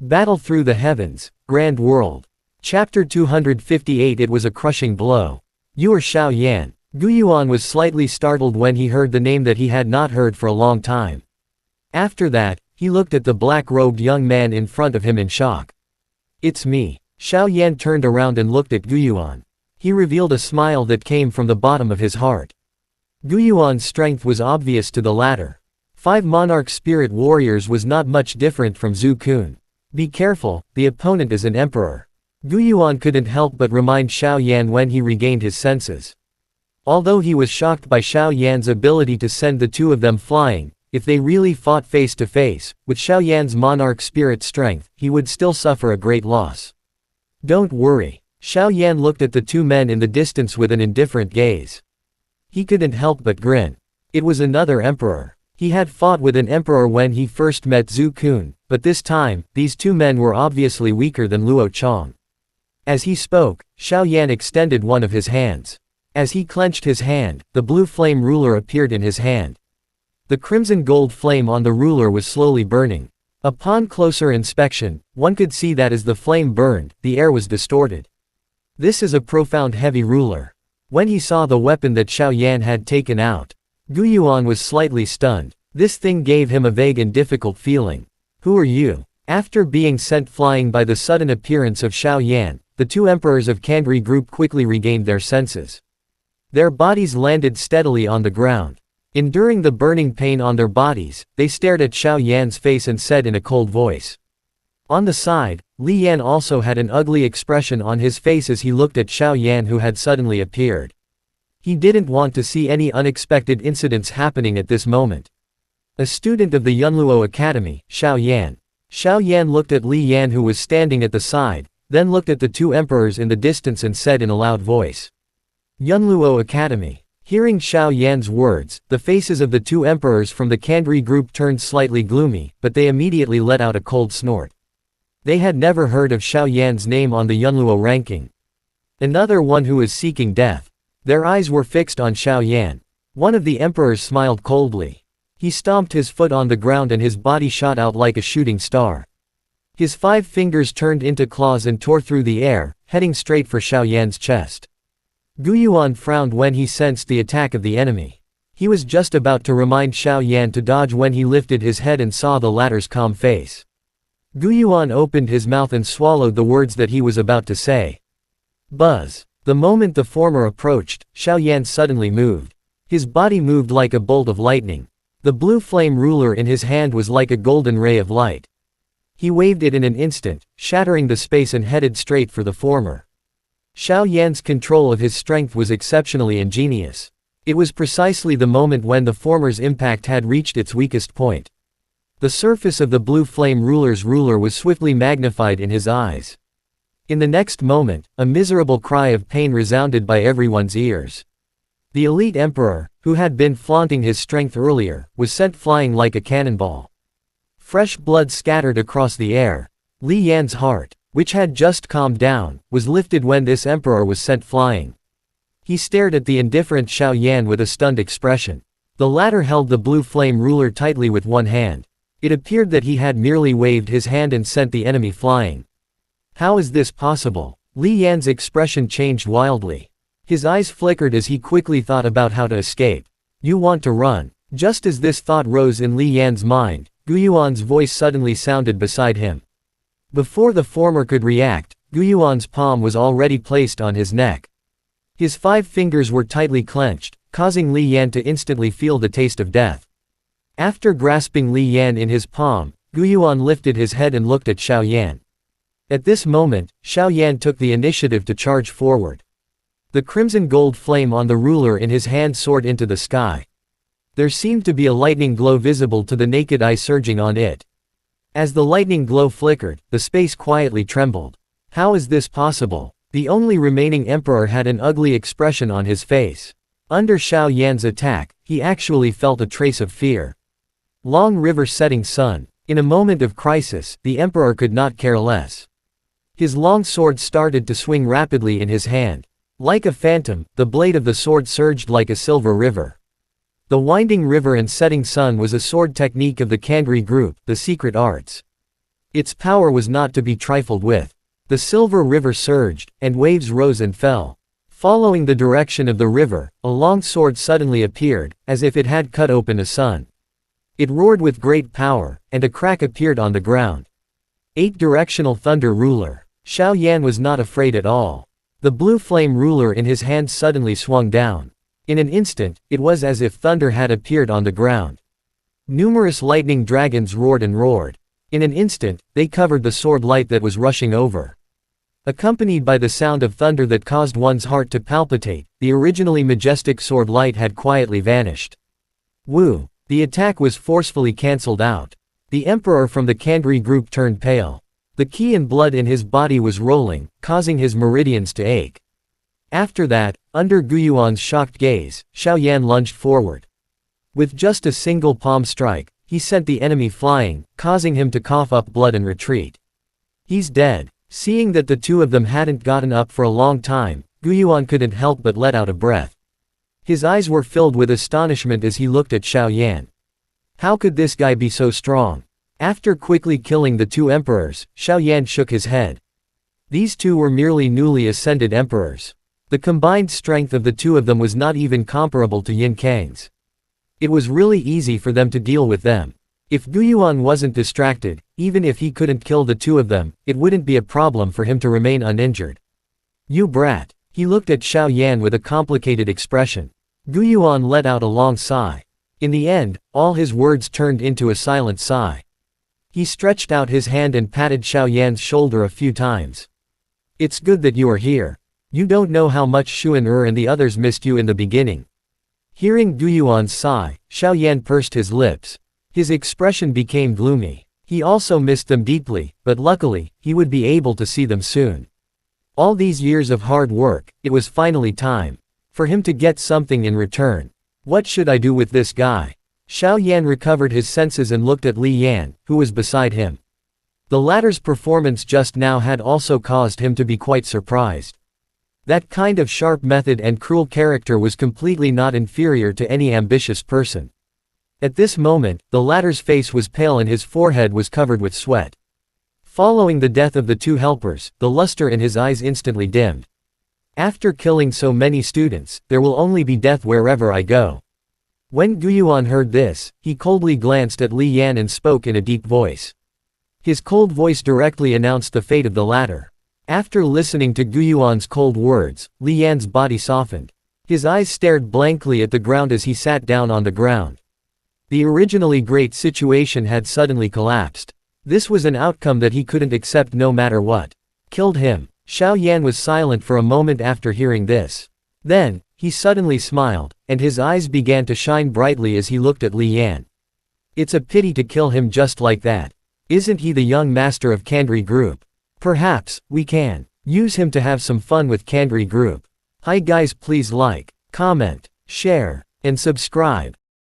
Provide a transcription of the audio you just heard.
Battle through the heavens, grand world. Chapter 258. It was a crushing blow. You are Xiao Yan. Gu Yuan was slightly startled when he heard the name that he had not heard for a long time. After that, he looked at the black-robed young man in front of him in shock. It's me. Xiao Yan turned around and looked at Gu Yuan. He revealed a smile that came from the bottom of his heart. Gu Yuan's strength was obvious to the latter. 5 monarch spirit warriors was not much different from Zhu Kun. Be careful, the opponent is an emperor. Gu Yuan couldn't help but remind Xiao Yan when he regained his senses. Although he was shocked by Xiao Yan's ability to send the two of them flying, if they really fought face to face, with Xiao Yan's monarch spirit strength, he would still suffer a great loss. Don't worry. Xiao Yan looked at the two men in the distance with an indifferent gaze. He couldn't help but grin. It was another emperor. He had fought with an emperor when he first met Zhu Kun, but this time, these two men were obviously weaker than Luo Chong. As he spoke, Xiao Yan extended one of his hands. As he clenched his hand, the blue flame ruler appeared in his hand. The crimson gold flame on the ruler was slowly burning. Upon closer inspection, one could see that as the flame burned, the air was distorted. This is a profound heavy ruler. When he saw the weapon that Xiao Yan had taken out, Gu Yuan was slightly stunned. This thing gave him a vague and difficult feeling. Who are you? After being sent flying by the sudden appearance of Xiao Yan, the two emperors of Kangri group quickly regained their senses. Their bodies landed steadily on the ground. Enduring the burning pain on their bodies, they stared at Xiao Yan's face and said in a cold voice. On the side, Li Yan also had an ugly expression on his face as he looked at Xiao Yan, who had suddenly appeared. He didn't want to see any unexpected incidents happening at this moment. A student of the Yunluo Academy, Xiao Yan. Xiao Yan looked at Li Yan, who was standing at the side, then looked at the two emperors in the distance and said in a loud voice. Yunluo Academy. Hearing Xiao Yan's words, the faces of the two emperors from the Kangri group turned slightly gloomy, but they immediately let out a cold snort. They had never heard of Xiao Yan's name on the Yunluo ranking. Another one who is seeking death. Their eyes were fixed on Xiao Yan. One of the emperors smiled coldly. He stomped his foot on the ground and his body shot out like a shooting star. His 5 fingers turned into claws and tore through the air, heading straight for Xiao Yan's chest. Gu Yuan frowned when he sensed the attack of the enemy. He was just about to remind Xiao Yan to dodge when he lifted his head and saw the latter's calm face. Gu Yuan opened his mouth and swallowed the words that he was about to say. Buzz. The moment the former approached, Xiao Yan suddenly moved. His body moved like a bolt of lightning. The blue flame ruler in his hand was like a golden ray of light. He waved it in an instant, shattering the space and headed straight for the former. Xiao Yan's control of his strength was exceptionally ingenious. It was precisely the moment when the former's impact had reached its weakest point. The surface of the blue flame ruler's ruler was swiftly magnified in his eyes. In the next moment, a miserable cry of pain resounded by everyone's ears. The elite emperor, who had been flaunting his strength earlier, was sent flying like a cannonball. Fresh blood scattered across the air. Li Yan's heart, which had just calmed down, was lifted when this emperor was sent flying. He stared at the indifferent Xiao Yan with a stunned expression. The latter held the blue flame ruler tightly with one hand. It appeared that he had merely waved his hand and sent the enemy flying. How is this possible? Li Yan's expression changed wildly. His eyes flickered as he quickly thought about how to escape. You want to run? Just as this thought rose in Li Yan's mind, Gu Yuan's voice suddenly sounded beside him. Before the former could react, Gu Yuan's palm was already placed on his neck. His 5 fingers were tightly clenched, causing Li Yan to instantly feel the taste of death. After grasping Li Yan in his palm, Gu Yuan lifted his head and looked at Xiao Yan. At this moment, Xiao Yan took the initiative to charge forward. The crimson gold flame on the ruler in his hand soared into the sky. There seemed to be a lightning glow visible to the naked eye surging on it. As the lightning glow flickered, the space quietly trembled. How is this possible? The only remaining emperor had an ugly expression on his face. Under Xiao Yan's attack, he actually felt a trace of fear. Long river setting sun. In a moment of crisis, the emperor could not care less. His long sword started to swing rapidly in his hand. Like a phantom, the blade of the sword surged like a silver river. The winding river and setting sun was a sword technique of the Kangri group, the secret arts. Its power was not to be trifled with. The silver river surged, and waves rose and fell. Following the direction of the river, a long sword suddenly appeared, as if it had cut open a sun. It roared with great power, and a crack appeared on the ground. 8-directional thunder ruler. Xiao Yan was not afraid at all. The blue flame ruler in his hand suddenly swung down. In an instant, it was as if thunder had appeared on the ground. Numerous lightning dragons roared and roared. In an instant, they covered the sword light that was rushing over. Accompanied by the sound of thunder that caused one's heart to palpitate, the originally majestic sword light had quietly vanished. Woo! The attack was forcefully cancelled out. The emperor from the Kandri group turned pale. The qi and blood in his body was rolling, causing his meridians to ache. After that, under Guyuan's shocked gaze, Xiao Yan lunged forward. With just a single palm strike, he sent the enemy flying, causing him to cough up blood and retreat. He's dead. Seeing that the two of them hadn't gotten up for a long time, Guyuan couldn't help but let out a breath. His eyes were filled with astonishment as he looked at Xiao Yan. How could this guy be so strong? After quickly killing the two emperors, Xiao Yan shook his head. These two were merely newly ascended emperors. The combined strength of the two of them was not even comparable to Yin Kang's. It was really easy for them to deal with them. If Guyuan wasn't distracted, even if he couldn't kill the two of them, it wouldn't be a problem for him to remain uninjured. You brat. He looked at Xiao Yan with a complicated expression. Guyuan let out a long sigh. In the end, all his words turned into a silent sigh. He stretched out his hand and patted Xiao Yan's shoulder a few times. It's good that you are here. You don't know how much Xuan and the others missed you in the beginning. Hearing Guyuan's sigh, Xiao Yan pursed his lips. His expression became gloomy. He also missed them deeply, but luckily, he would be able to see them soon. All these years of hard work, it was finally time for him to get something in return. What should I do with this guy? Xiao Yan recovered his senses and looked at Li Yan, who was beside him. The latter's performance just now had also caused him to be quite surprised. That kind of sharp method and cruel character was completely not inferior to any ambitious person. At this moment, the latter's face was pale and his forehead was covered with sweat. Following the death of the two helpers, the luster in his eyes instantly dimmed. After killing so many students, there will only be death wherever I go. When Guyuan heard this, he coldly glanced at Li Yan and spoke in a deep voice. His cold voice directly announced the fate of the latter. After listening to Guyuan's cold words, Li Yan's body softened. His eyes stared blankly at the ground as he sat down on the ground. The originally great situation had suddenly collapsed. This was an outcome that he couldn't accept no matter what. Killed him. Xiao Yan was silent for a moment after hearing this. Then, he suddenly smiled, and his eyes began to shine brightly as he looked at Li Yan. It's a pity to kill him just like that. Isn't he the young master of Kandri Group? Perhaps, we can use him to have some fun with Kandri Group. Hi guys, please like, comment, share, and subscribe.